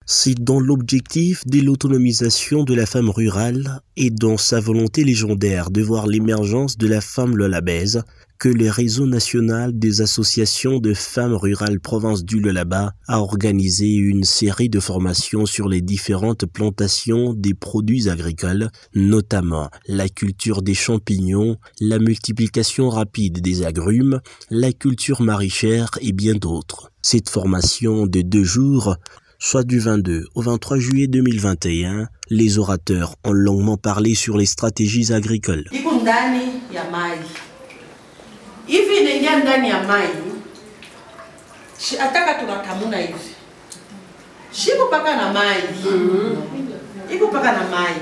C'est dans l'objectif de l'autonomisation de la femme rurale et dans sa volonté légendaire de voir l'émergence de la femme lullabaise que le réseau national des associations de femmes rurales province du Lualaba a organisé une série de formations sur les différentes plantations des produits agricoles, notamment la culture des champignons, la multiplication rapide des agrumes, la culture maraîchère et bien d'autres. Cette formation de 2 jours, soit du 22 au 23 juillet 2021, les orateurs ont longuement parlé sur les stratégies agricoles. Hivi inaingia ndani ya mai. Ataka tunakamuna hivi. Shipo paka na mai. Iko paka na mai.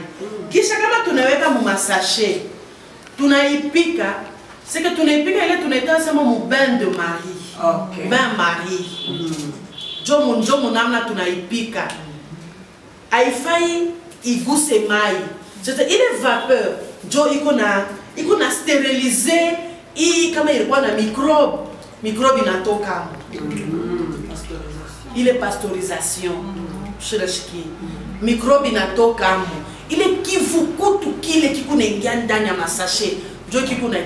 Kisha kama tunaweka mu masashe, tunaipika. C'est que tunaipika ile tunaita sema mu bain de Marie. Okay. Bain Marie. Jomo namna tunaipika. Haifai iguse mai. C'est ile vapeur iko na steriliser kama ilikuwa na microbe inatoka. Ile pasteurisation. Microbe inatoka. Ile kivukutu kile kikunaingia ndani ya masashe. Ndio kikuna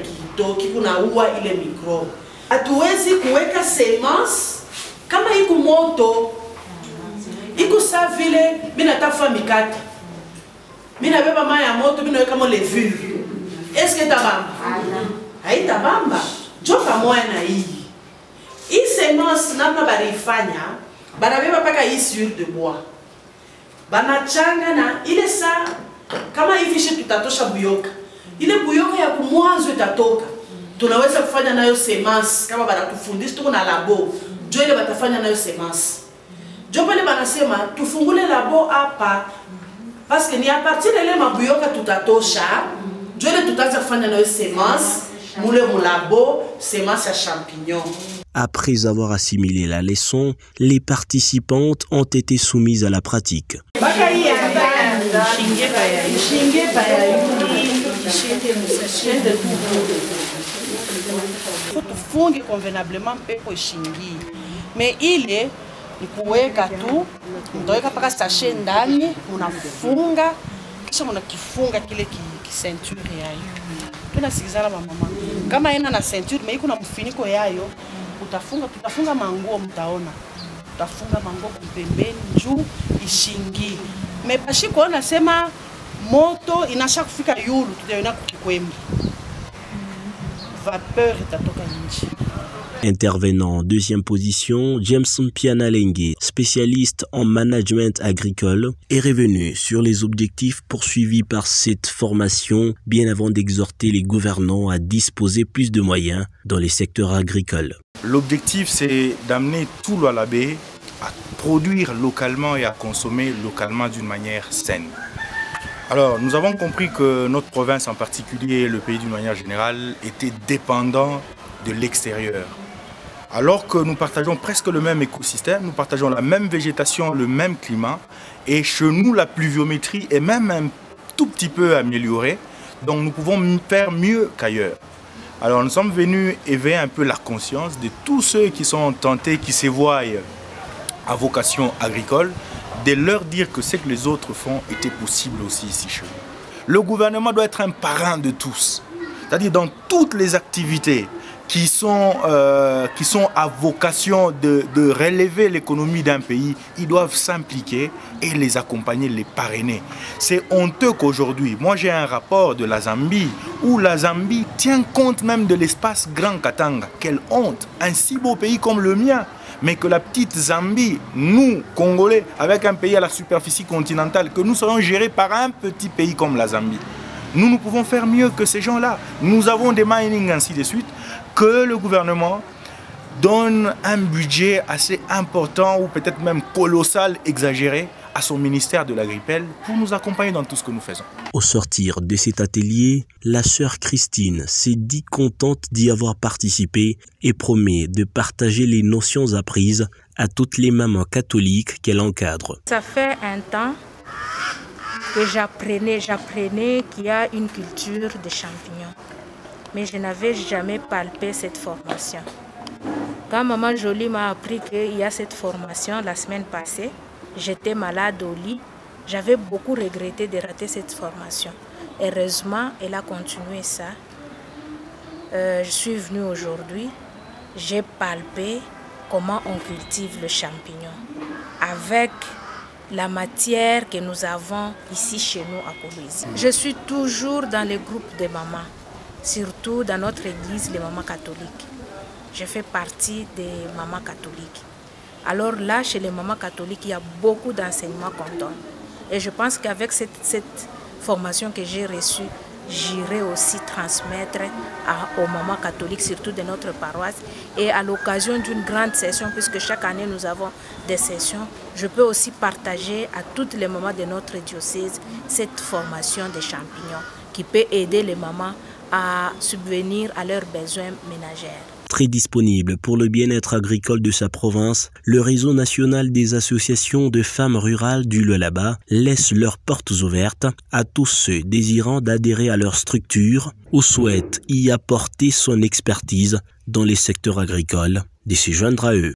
kikuna ua ile microbe. Hatuwezi kuweka semence kama iko moto. Iko sa vile mimi natafa mikate. Mimi nabeba mai ya moto, mimi naweka mo levure. Est-ce que tabamba? Haita bamba, joka moya na hii. Hii semence namna barifanya, barabeba paka hii sur de bois. Banachanga na ile saa, kama hivi shi tutatosha buyoka. Ile buyoka ya kumwanzo itatoka. Tunaweza kufanya nayo semence, kama baratufundisha tuko na labo. Jo ile batafanya nayo semence. Jo pale banasema tufungule labo hapa. Parce que ni a partir de ile mabuyoka tutatosha, jo ile tutaanza kufanya nayo semence. Après avoir assimilé la leçon, les participantes ont été soumises à la pratique. Tufunge convenablement pepo ishingi. Mais ile ni kuweka tu, mtaweka paka sachet ndani, unafunga, kisha mnakifunga kile ceinture yayo. Tunasikizana mama. Kama ina na ceinture mais iko na mfuniko yayo, tutafunga manguo mtaona. Tutafunga manguo pembeni juu ishingi. Mais pashi kuona sema moto inasha kufika yulu tutaona kukikwembe. Vapeur itatoka nje. Intervenant en deuxième position, Jameson Pianalengue, spécialiste en management agricole, est revenu sur les objectifs poursuivis par cette formation, bien avant d'exhorter les gouvernants à disposer plus de moyens dans les secteurs agricoles. L'objectif, c'est d'amener tout l'Alabé à produire localement et à consommer localement d'une manière saine. Alors, nous avons compris que notre province, en particulier le pays d'une manière générale, était dépendant de l'extérieur. Alors que nous partageons presque le même écosystème, nous partageons la même végétation, le même climat, et chez nous la pluviométrie est même un tout petit peu améliorée, donc nous pouvons faire mieux qu'ailleurs. Alors nous sommes venus éveiller un peu la conscience de tous ceux qui sont tentés, qui se voient à vocation agricole, de leur dire que ce que les autres font était possible aussi ici chez nous. Le gouvernement doit être un parrain de tous, c'est-à-dire dans toutes les activités qui sont à vocation de relever l'économie d'un pays, ils doivent s'impliquer et les accompagner, les parrainer. C'est honteux qu'aujourd'hui, moi j'ai un rapport de la Zambie, où la Zambie tient compte même de l'espace Grand Katanga. Quelle honte, un si beau pays comme le mien, mais que la petite Zambie, nous, Congolais, avec un pays à la superficie continentale, que nous soyons gérés par un petit pays comme la Zambie. Nous pouvons faire mieux que ces gens-là. Nous avons des mining ainsi de suite, que le gouvernement donne un budget assez important ou peut-être même colossal, exagéré, à son ministère de l'Agripel pour nous accompagner dans tout ce que nous faisons. Au sortir de cet atelier, la sœur Christine s'est dit contente d'y avoir participé et promet de partager les notions apprises à toutes les mamans catholiques qu'elle encadre. Ça fait un temps que j'apprenais qu'il y a une culture des champignons. Mais je n'avais jamais palpé cette formation. Quand Maman Jolie m'a appris qu'il y a cette formation la semaine passée, j'étais malade au lit. J'avais beaucoup regretté de rater cette formation. Heureusement, elle a continué ça. Je suis venue aujourd'hui, j'ai palpé comment on cultive le champignon avec la matière que nous avons ici chez nous à Kolwezi. Je suis toujours dans les groupes de mamans, surtout dans notre église, les mamans catholiques. Je fais partie des mamans catholiques. Alors là, chez les mamans catholiques, il y a beaucoup d'enseignements qu'on donne. Et je pense qu'avec cette formation que j'ai reçue, j'irai aussi transmettre aux mamans catholiques, surtout de notre paroisse. Et à l'occasion d'une grande session, puisque chaque année nous avons des sessions, je peux aussi partager à toutes les mamans de notre diocèse cette formation des champignons qui peut aider les mamans à subvenir à leurs besoins ménagers. Très disponible pour le bien-être agricole de sa province, le réseau national des associations de femmes rurales du Lualaba laisse leurs portes ouvertes à tous ceux désirant d'adhérer à leur structure ou souhaitent y apporter son expertise dans les secteurs agricoles, de se joindre à eux.